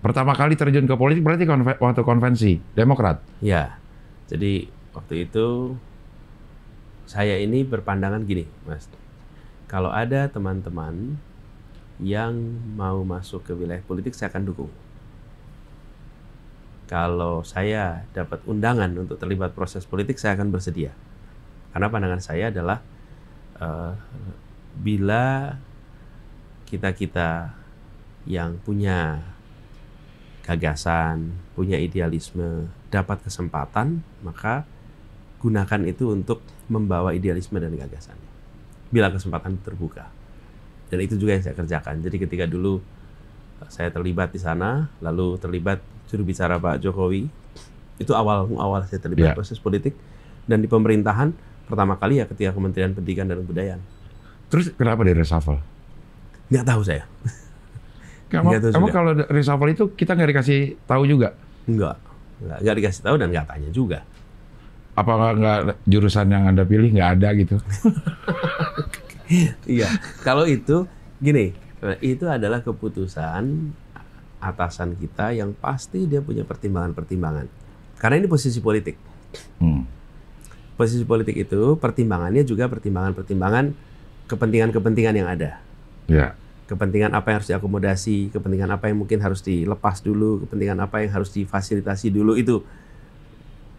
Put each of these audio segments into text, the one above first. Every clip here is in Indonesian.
Pertama kali terjun ke politik berarti waktu konvensi Demokrat. Ya, jadi waktu itu saya ini berpandangan gini, Mas. Kalau ada teman-teman yang mau masuk ke wilayah politik, saya akan dukung. Kalau saya dapat undangan untuk terlibat proses politik, saya akan bersedia. Karena pandangan saya adalah bila kita yang punya gagasan, punya idealisme, dapat kesempatan, maka gunakan itu untuk membawa idealisme dan gagasannya. Bila kesempatan terbuka. Dan itu juga yang saya kerjakan. Jadi ketika dulu saya terlibat di sana, lalu terlibat juru bicara Pak Jokowi, itu awal saya terlibat proses politik. Dan di pemerintahan, pertama kali ya ketika Kementerian Pendidikan dan Kebudayaan. Terus kenapa di reshuffle? Nggak tahu saya. Kamu kalau reshuffle itu kita nggak dikasih tahu juga? Nggak dikasih tahu dan nggak tanya juga. Apakah nggak jurusan yang Anda pilih nggak ada gitu? Iya, kalau itu gini, itu adalah keputusan atasan kita yang pasti dia punya pertimbangan-pertimbangan. Karena ini posisi politik. Posisi politik itu pertimbangannya juga pertimbangan-pertimbangan kepentingan-kepentingan yang ada. Ya. Kepentingan apa yang harus diakomodasi, kepentingan apa yang mungkin harus dilepas dulu, kepentingan apa yang harus difasilitasi dulu, itu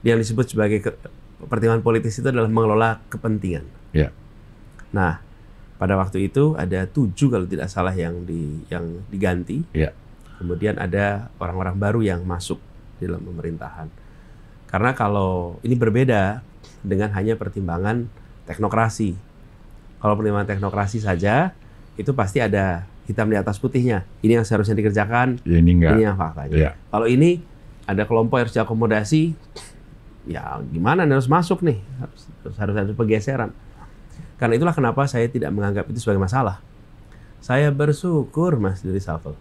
yang disebut sebagai pertimbangan politis itu adalah mengelola kepentingan. Ya. Nah, pada waktu itu ada 7 kalau tidak salah yang diganti. Ya. Kemudian ada orang-orang baru yang masuk di dalam pemerintahan. Karena kalau ini berbeda dengan hanya pertimbangan teknokrasi. Kalau pertimbangan teknokrasi saja, itu pasti ada hitam di atas putihnya. Ini yang seharusnya dikerjakan, ya, ini yang faktanya. Ya. Kalau ini ada kelompok yang harus diakomodasi, ya gimana, harus masuk nih, harus ada pergeseran. Karena itulah kenapa saya tidak menganggap itu sebagai masalah. Saya bersyukur, Mas, di reshuffle.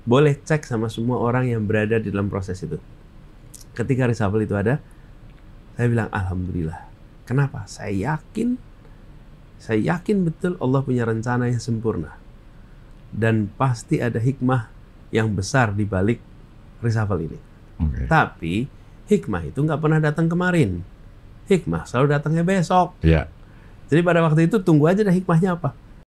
Boleh cek sama semua orang yang berada di dalam proses itu. Ketika reshuffle itu ada, saya bilang alhamdulillah. Kenapa? Saya yakin betul Allah punya rencana yang sempurna. Dan pasti ada hikmah yang besar di balik reshuffle ini. Tapi hikmah itu nggak pernah datang kemarin. Hikmah selalu datangnya besok. Ya. Jadi pada waktu itu tunggu aja dah hikmahnya apa.